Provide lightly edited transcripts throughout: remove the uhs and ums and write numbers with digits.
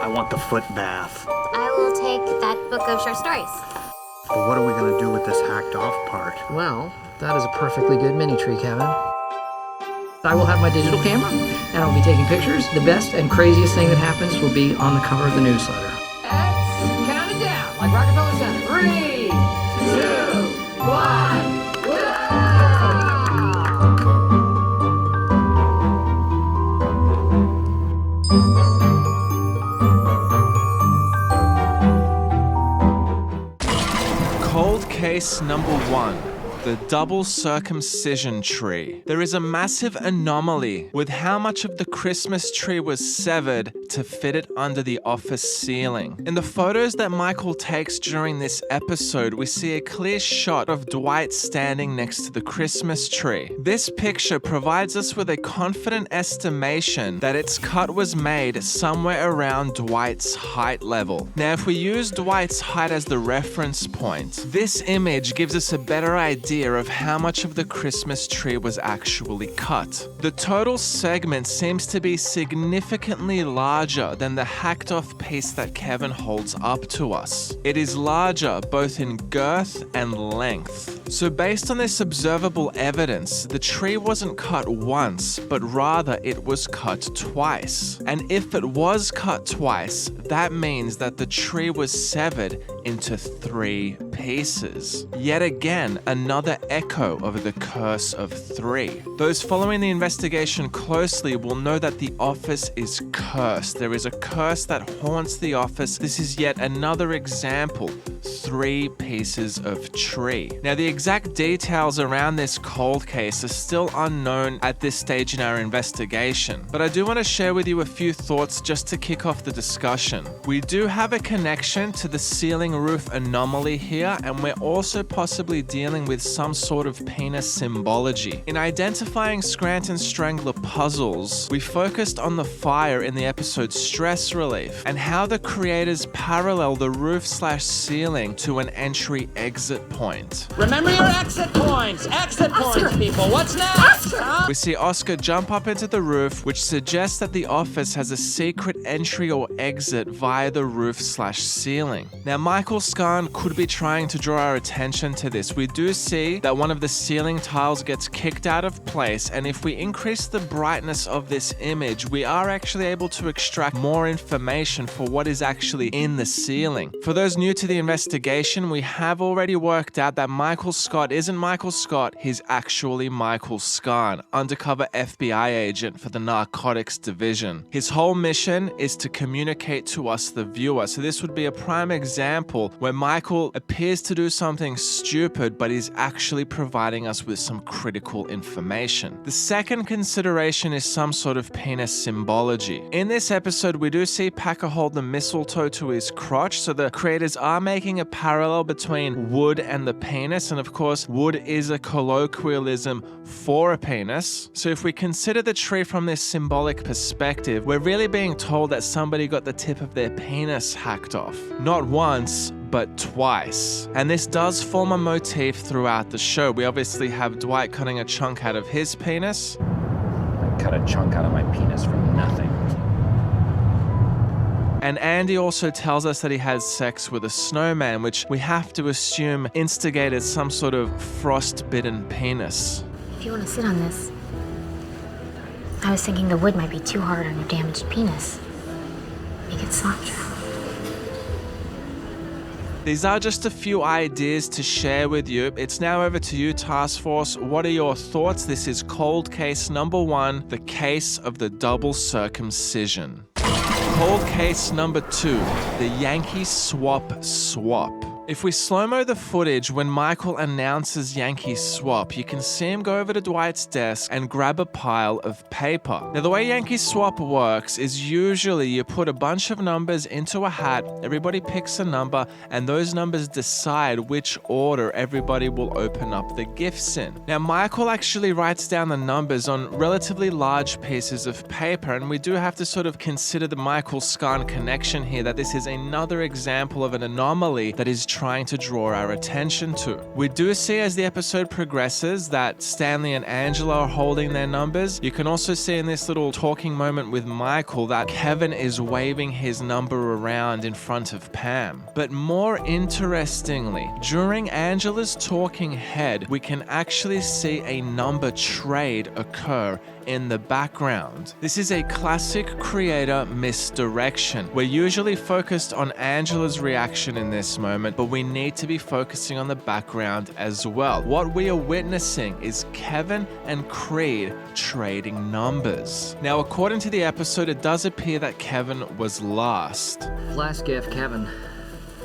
I want the foot bath. I will take that book of short stories. But what are we going to do with this hacked off part? Well, that is a perfectly good mini-tree, Kevin. I will have my digital camera, and I'll be taking pictures. The best and craziest thing that happens will be on the cover of the newsletter. Let's count it down, like Rockefeller Center. 3, 2, 1. Cold case number 1. The double circumcision tree. There is a massive anomaly with how much of the Christmas tree was severed to fit it under the office ceiling. In the photos that Michael takes during this episode, we see a clear shot of Dwight standing next to the Christmas tree. This picture provides us with a confident estimation that its cut was made somewhere around Dwight's height level. Now, if we use Dwight's height as the reference point, this image gives us a better idea of how much of the Christmas tree was actually cut. The total segment seems to be significantly larger than the hacked off piece that Kevin holds up to us. It is larger both in girth and length. So based on this observable evidence, the tree wasn't cut once, but rather it was cut twice. And if it was cut twice, that means that the tree was severed into 3 pieces. Yet again, another echo of the curse of 3. Those following the investigation closely will know that the office is cursed. There is a curse that haunts the office. This is yet another example. 3 pieces of tree. Now, the exact details around this cold case are still unknown at this stage in our investigation, but I do want to share with you a few thoughts just to kick off the discussion. We do have a connection to the ceiling roof anomaly here, and we're also possibly dealing with some sort of penis symbology. In identifying Scranton Strangler puzzles, we focused on the fire in the episode Stress Relief and how the creators parallel the roof/ceiling to an entry-exit point. Remember your exit points! Exit points, people! What's next? Huh? We see Oscar jump up into the roof, which suggests that the office has a secret entry or exit via the roof/ceiling. Now, Michael Scarn could be trying to draw our attention to this. We do see that one of the ceiling tiles gets kicked out of place, and if we increase the brightness of this image, we are actually able to extract more information for what is actually in the ceiling. For those new to the investigation, we have already worked out that Michael Scott isn't Michael Scott, he's actually Michael Scarn, undercover FBI agent for the Narcotics Division. His whole mission is to communicate to us, the viewer, so this would be a prime example where Michael appears to do something stupid, but is actually providing us with some critical information. The second consideration is some sort of penis symbology. In this episode, we do see Packer hold the mistletoe to his crotch, so the creators are making a parallel between wood and the penis, and of course, wood is a colloquialism for a penis. So if we consider the tree from this symbolic perspective, we're really being told that somebody got the tip of their penis hacked off. Not once, but twice. And this does form a motif throughout the show. We obviously have Dwight cutting a chunk out of his penis. I cut a chunk out of my penis for nothing. And Andy also tells us that he has sex with a snowman, which we have to assume instigated some sort of frost-bitten penis. If you want to sit on this, I was thinking the wood might be too hard on your damaged penis. Make it softer. These are just a few ideas to share with you. It's now over to you, Task Force. What are your thoughts? This is cold case number 1, the case of the double circumcision. Cold case number 2, the Yankee swap. If we slow-mo the footage when Michael announces Yankee swap, you can see him go over to Dwight's desk and grab a pile of paper. Now, the way Yankee swap works is usually you put a bunch of numbers into a hat, everybody picks a number, and those numbers decide which order everybody will open up the gifts in. Now, Michael actually writes down the numbers on relatively large pieces of paper, and we do have to sort of consider the Michael Scarn connection here, that this is another example of an anomaly that is trying to draw our attention to. We do see as the episode progresses that Stanley and Angela are holding their numbers. You can also see in this little talking moment with Michael that Kevin is waving his number around in front of Pam. But more interestingly, during Angela's talking head, we can actually see a number trade occur in the background. This is a classic creator misdirection. We're usually focused on Angela's reaction in this moment, but we need to be focusing on the background as well. What we are witnessing is Kevin and Creed trading numbers. Now, according to the episode, it does appear that Kevin was last. Last gift, Kevin.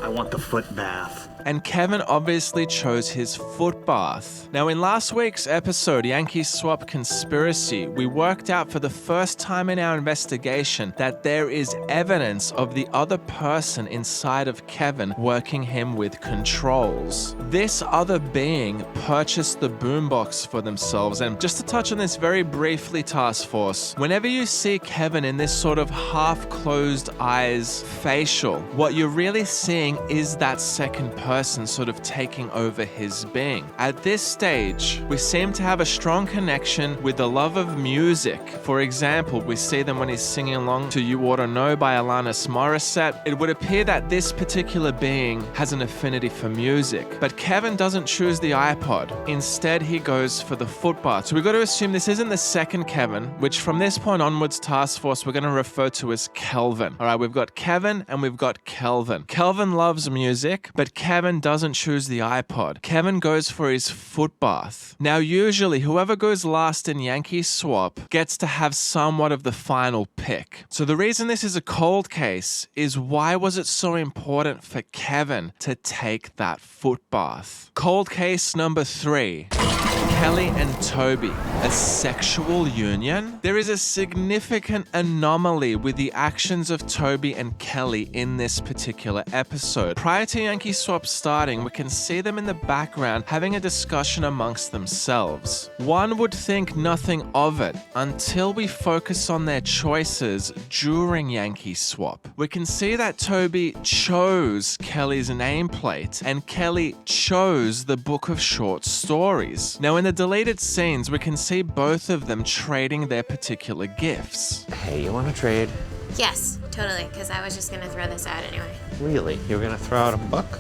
I want the foot bath. And Kevin obviously chose his foot bath. Now, in last week's episode, Yankee Swap Conspiracy, we worked out for the first time in our investigation that there is evidence of the other person inside of Kevin working him with controls. This other being purchased the boombox for themselves. And just to touch on this very briefly, Task Force, whenever you see Kevin in this sort of half-closed eyes facial, what you're really seeing is that second person sort of taking over his being. At this stage, we seem to have a strong connection with the love of music. For example, we see them when he's singing along to You Ought to Know by Alanis Morissette. It would appear that this particular being has an affinity for music. But Kevin doesn't choose the iPod. Instead, he goes for the foot bath. So we've got to assume this isn't the second Kevin, which from this point onwards, Task Force, we're going to refer to as Kelvin. All right, we've got Kevin and we've got Kelvin. Kelvin loves music, but Kevin doesn't choose the iPod. Kevin goes for his foot bath. Now, usually, whoever goes last in Yankee Swap gets to have somewhat of the final pick. So the reason this is a cold case is why was it so important for Kevin to take that foot bath? Cold case number 3. Kelly and Toby, a sexual union? There is a significant anomaly with the actions of Toby and Kelly in this particular episode. Prior to Yankee Swap starting, we can see them in the background having a discussion amongst themselves. One would think nothing of it until we focus on their choices during Yankee Swap. We can see that Toby chose Kelly's nameplate and Kelly chose the book of short stories. Now, in the deleted scenes, we can see both of them trading their particular gifts. Hey, you want to trade? Yes, totally, because I was just going to throw this out anyway. Really? You were going to throw out a book?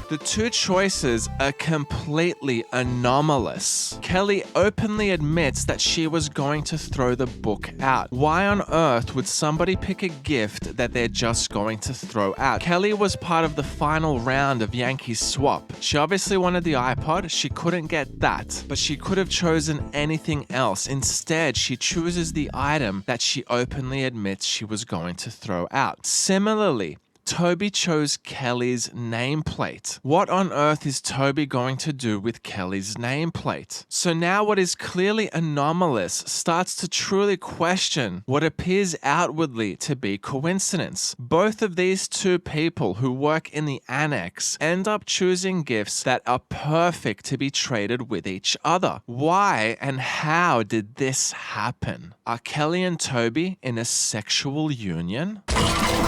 The two choices are completely anomalous. Kelly openly admits that she was going to throw the book out. Why on earth would somebody pick a gift that they're just going to throw out? Kelly was part of the final round of Yankee Swap. She obviously wanted the iPod. She couldn't get that, but she could have chosen anything else. Instead, she chooses the item that she openly admits she was going to throw out. Similarly, Toby chose Kelly's nameplate. What on earth is Toby going to do with Kelly's nameplate? So now what is clearly anomalous starts to truly question what appears outwardly to be coincidence. Both of these two people who work in the annex end up choosing gifts that are perfect to be traded with each other. Why and how did this happen? Are Kelly and Toby in a sexual union?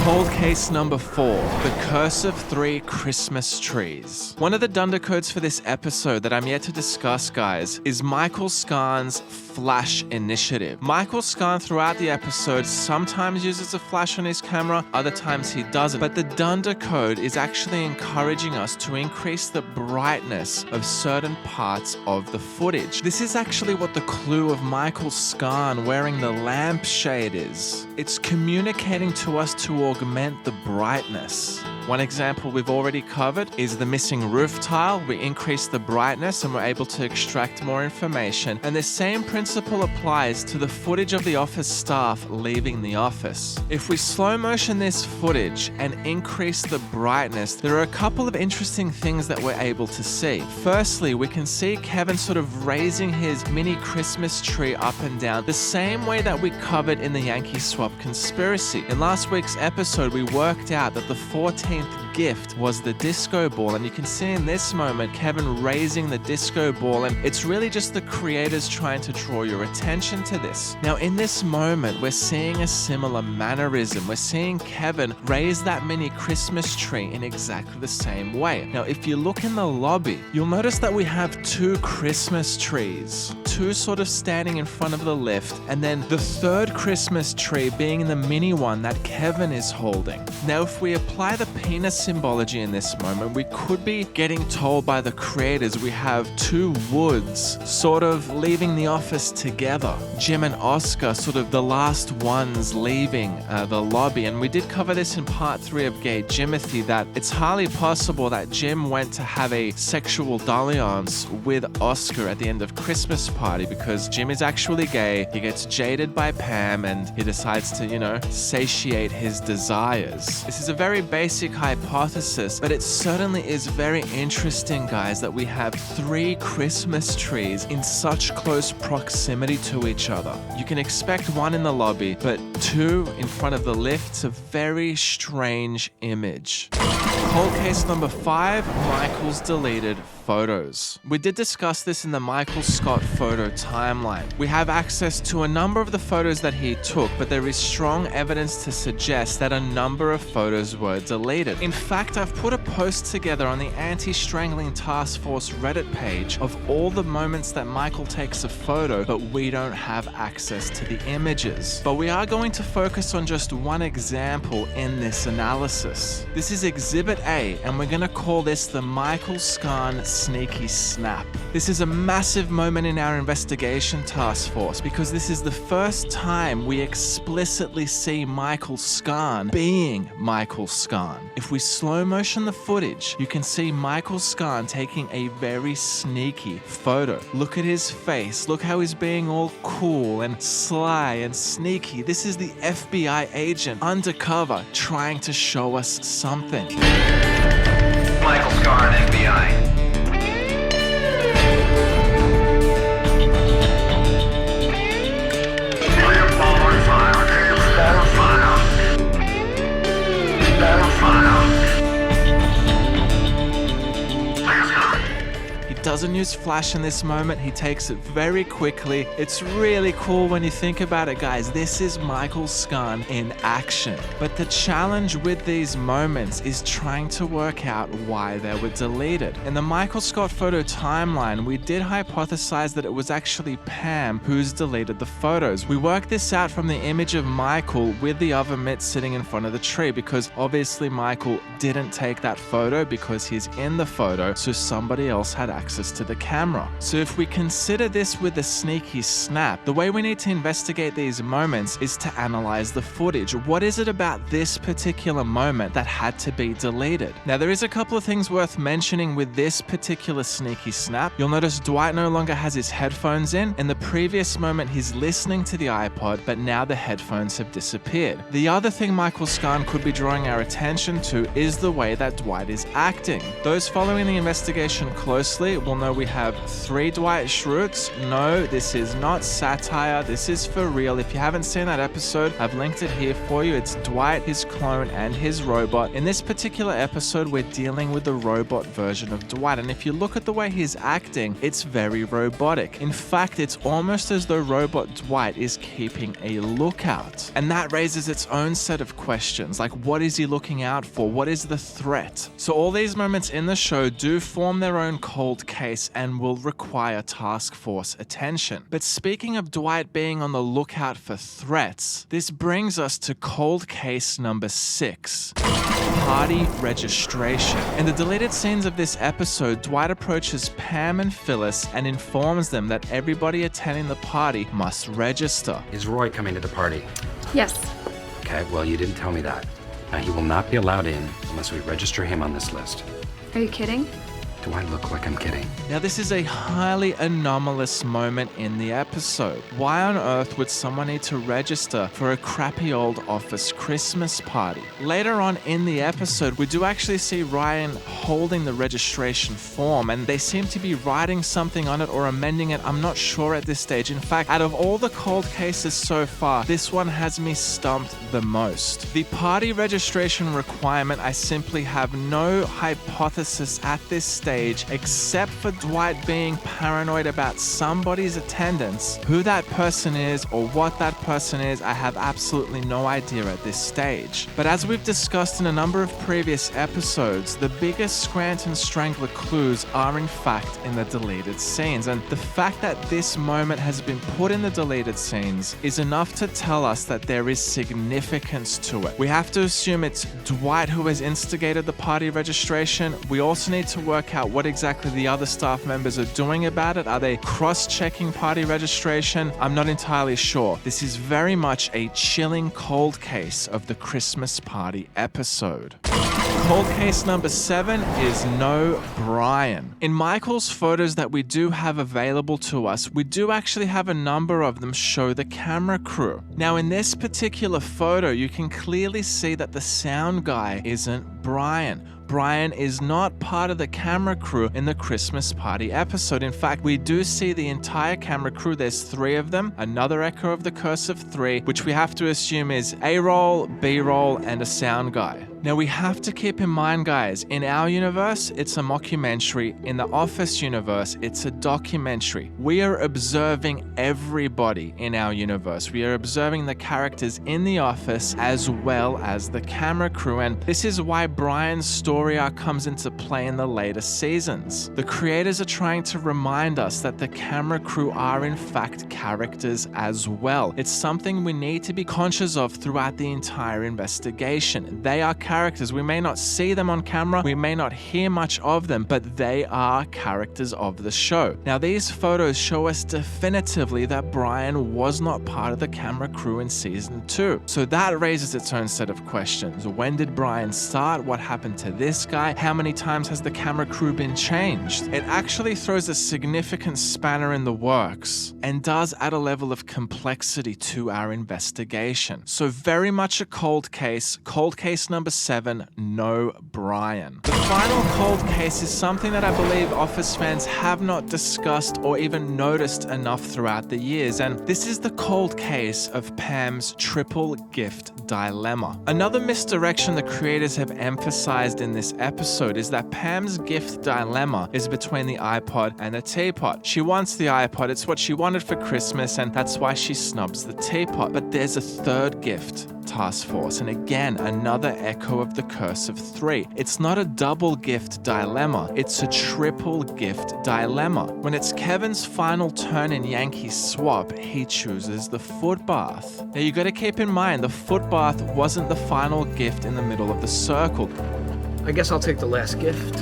Cold case number 4, The Curse of 3 Christmas Trees. One of the dunder codes for this episode that I'm yet to discuss, guys, is Michael Scarn's flash initiative. Michael Scarn throughout the episode sometimes uses a flash on his camera, other times he doesn't. But the dunder code is actually encouraging us to increase the brightness of certain parts of the footage. This is actually what the clue of Michael Scarn wearing the lampshade is. It's communicating to us to augment the brightness. One example we've already covered is the missing roof tile. We increase the brightness and we're able to extract more information. And the same principle applies to the footage of the office staff leaving the office. If we slow motion this footage and increase the brightness, there are a couple of interesting things that we're able to see. Firstly, we can see Kevin sort of raising his mini Christmas tree up and down the same way that we covered in the Yankee Swap Conspiracy. In last week's episode, we worked out that the 14th gift was the disco ball, and you can see in this moment Kevin raising the disco ball, and it's really just the creators trying to draw your attention to this. Now in this moment we're seeing a similar mannerism. We're seeing Kevin raise that mini Christmas tree in exactly the same way. Now if you look in the lobby, you'll notice that we have two Christmas trees, two sort of standing in front of the lift, and then the third Christmas tree being the mini one that Kevin is holding. Now if we apply the penis symbology in this moment, we could be getting told by the creators we have two Woods sort of leaving the office together. Jim and Oscar sort of the last ones leaving the lobby, and we did cover this in part 3 of Gay Jimothy, that it's highly possible that Jim went to have a sexual dalliance with Oscar at the end of Christmas party because Jim is actually gay. He gets jaded by Pam and he decides to, satiate his desires. This is a very basic hypothesis, but it certainly is very interesting, guys, that we have 3 Christmas trees in such close proximity to each other. You can expect one in the lobby, but 2 in front of the lift. It's a very strange image. Cold case number 5, Michael's deleted photos. We did discuss this in the Michael Scott photo timeline. We have access to a number of the photos that he took, but there is strong evidence to suggest that a number of photos were deleted. In fact, I've put a post together on the Anti-Strangling Task Force Reddit page of all the moments that Michael takes a photo, but we don't have access to the images. But we are going to focus on just one example in this analysis. This is Exhibit A, and we're going to call this the Michael Scarn Sneaky Snap. This is a massive moment in our investigation task force because this is the first time we explicitly see Michael Scarn being Michael Scarn. If we slow motion the footage, you can see Michael Scarn taking a very sneaky photo. Look at his face. Look how he's being all cool and sly and sneaky. This is the FBI agent undercover trying to show us something. Michael Scarn, FBI. Doesn't use flash in this moment. He takes it very quickly. It's really cool when you think about it, guys. This is Michael Scarn in action. But the challenge with these moments is trying to work out why they were deleted. In the Michael Scott photo timeline, we did hypothesize that it was actually Pam who's deleted the photos. We worked this out from the image of Michael with the other mitt sitting in front of the tree because obviously Michael didn't take that photo because he's in the photo, so somebody else had access to the camera. So if we consider this with a sneaky snap, the way we need to investigate these moments is to analyze the footage. What is it about this particular moment that had to be deleted? Now there is a couple of things worth mentioning with this particular sneaky snap. You'll notice Dwight no longer has his headphones in. In the previous moment he's listening to the iPod, but now the headphones have disappeared. The other thing Michael Scarn could be drawing our attention to is the way that Dwight is acting. Those following the investigation closely will know we have 3 Dwight Schrutes. No, this is not satire. This is for real. If you haven't seen that episode, I've linked it here for you. It's Dwight, his clone, and his robot. In this particular episode, we're dealing with the robot version of Dwight. And if you look at the way he's acting, it's very robotic. In fact, it's almost as though robot Dwight is keeping a lookout. And that raises its own set of questions. Like, what is he looking out for? What is the threat? So all these moments in the show do form their own cold case and will require task force attention. But speaking of Dwight being on the lookout for threats, this brings us to cold case number 6. Party registration. In the deleted scenes of this episode, Dwight approaches Pam and Phyllis and informs them that everybody attending the party must register. Is Roy coming to the party? Yes. Okay, well, you didn't tell me that. Now, he will not be allowed in unless we register him on this list. Are you kidding? Do I look like I'm kidding? Now, this is a highly anomalous moment in the episode. Why on earth would someone need to register for a crappy old office Christmas party? Later on in the episode, we do actually see Ryan holding the registration form, and they seem to be writing something on it or amending it. I'm not sure at this stage. In fact, out of all the cold cases so far, this one has me stumped the most. The party registration requirement, I simply have no hypothesis at this stage except for Dwight being paranoid about somebody's attendance. Who that person is or what that person is, I have absolutely no idea at this stage. But as we've discussed in a number of previous episodes, the biggest Scranton Strangler clues are in fact in the deleted scenes, and the fact that this moment has been put in the deleted scenes is enough to tell us that there is significance to it. We have to assume it's Dwight who has instigated the party registration. We also need to work out what exactly the other staff members are doing about it. Are they cross-checking party registration? I'm not entirely sure. This is very much a chilling cold case of the Christmas party episode. Cold case number 7 is no Brian. In Michael's photos that we do have available to us, we do actually have a number of them show the camera crew. Now in this particular photo, you can clearly see that the sound guy isn't Brian. Brian is not part of the camera crew in the Christmas party episode. In fact, we do see the entire camera crew. There's 3 of them, another echo of the Curse of 3, which we have to assume is A-roll, B-roll, and a sound guy. Now we have to keep in mind, guys, in our universe, it's a mockumentary. In the Office universe, it's a documentary. We are observing everybody in our universe. We are observing the characters in the Office as well as the camera crew, and this is why Brian's story arc comes into play in the later seasons. The creators are trying to remind us that the camera crew are in fact characters as well. It's something we need to be conscious of throughout the entire investigation. They are characters. We may not see them on camera, we may not hear much of them, but they are characters of the show. Now these photos show us definitively that Brian was not part of the camera crew in season 2. So that raises its own set of questions. When did Brian start? What happened to this guy? How many times has the camera crew been changed? It actually throws a significant spanner in the works and does add a level of complexity to our investigation. So very much a cold case number 7, no Brian. The final cold case is something that I believe Office fans have not discussed or even noticed enough throughout the years, and this is the cold case of Pam's triple gift dilemma. Another misdirection the creators have emphasized in this episode is that Pam's gift dilemma is between the iPod and the teapot. She wants the iPod, it's what she wanted for Christmas, and that's why she snubs the teapot. But there's a third gift, Task Force, and again, another echo of the Curse of 3. It's not a double gift dilemma, it's a triple gift dilemma. When it's Kevin's final turn in Yankee Swap, he chooses the foot bath. Now you gotta keep in mind, the foot bath wasn't the final gift in the middle of the circle. I guess I'll take the last gift.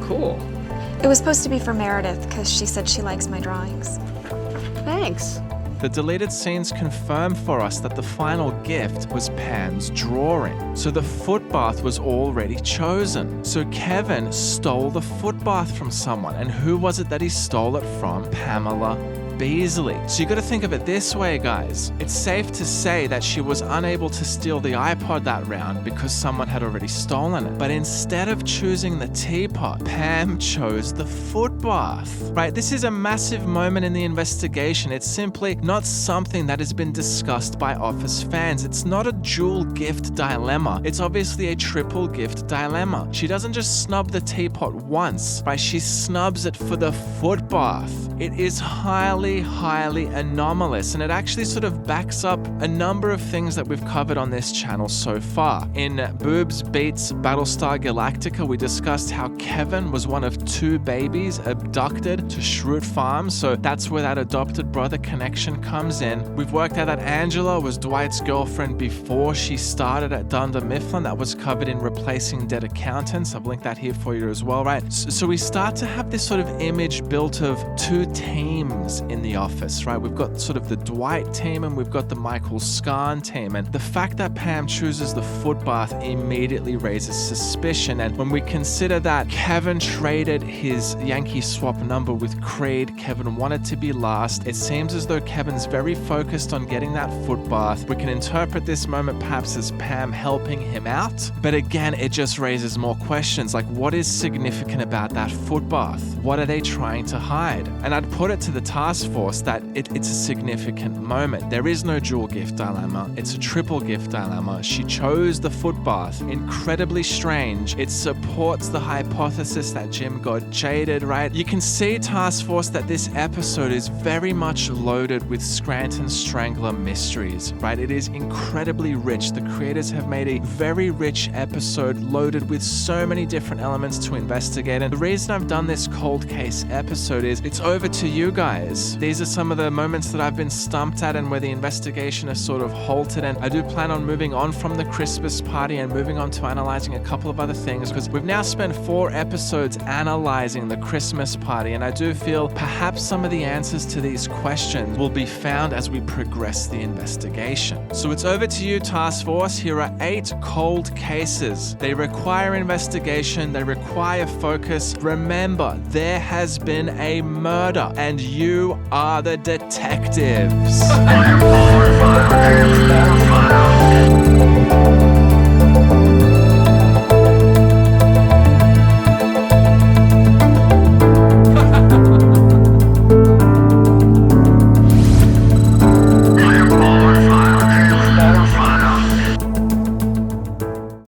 Cool. It was supposed to be for Meredith because she said she likes my drawings. Thanks. The deleted scenes confirm for us that the final gift was Pam's drawing. So the foot bath was already chosen. So Kevin stole the foot bath from someone. And who was it that he stole it from? Pamela Beasley. So you got to think of it this way, guys. It's safe to say that she was unable to steal the iPod that round because someone had already stolen it. But instead of choosing the teapot, Pam chose the foot bath. Right? This is a massive moment in the investigation. It's simply not something that has been discussed by Office fans. It's not a dual gift dilemma. It's obviously a triple gift dilemma. She doesn't just snub the teapot once, right? She snubs it for the foot bath. It is highly anomalous, and it actually sort of backs up a number of things that we've covered on this channel so far. In Boobs Beats Battlestar Galactica, we discussed how Kevin was one of 2 babies abducted to Schrute Farm, so that's where that adopted brother connection comes in. We've worked out that Angela was Dwight's girlfriend before she started at Dunder Mifflin. That was covered in Replacing Dead Accountants. I've linked that here for you as well, right? So we start to have this sort of image built of 2 teams in in the office, right? We've got sort of the Dwight team and we've got the Michael Scarn team. And the fact that Pam chooses the foot bath immediately raises suspicion. And when we consider that Kevin traded his Yankee swap number with Creed, Kevin wanted to be last, it seems as though Kevin's very focused on getting that foot bath. We can interpret this moment perhaps as Pam helping him out. But again, it just raises more questions like what is significant about that foot bath? What are they trying to hide? And I'd put it to the task force that it's a significant moment. There is no dual gift dilemma. It's a triple gift dilemma. She chose the foot bath. Incredibly strange. It supports the hypothesis that Jim got jaded, right? You can see, task force, that this episode is very much loaded with Scranton Strangler mysteries, right? It is incredibly rich. The creators have made a very rich episode loaded with so many different elements to investigate. And the reason I've done this cold case episode is it's over to you guys. These are some of the moments that I've been stumped at and where the investigation has sort of halted. And I do plan on moving on from the Christmas party and moving on to analyzing a couple of other things, because we've now spent 4 episodes analyzing the Christmas party. And I do feel perhaps some of the answers to these questions will be found as we progress the investigation. So it's over to you, task force. Here are 8 cold cases. They require investigation. They require focus. Remember, there has been a murder and you are the detectives. Fire 4 file.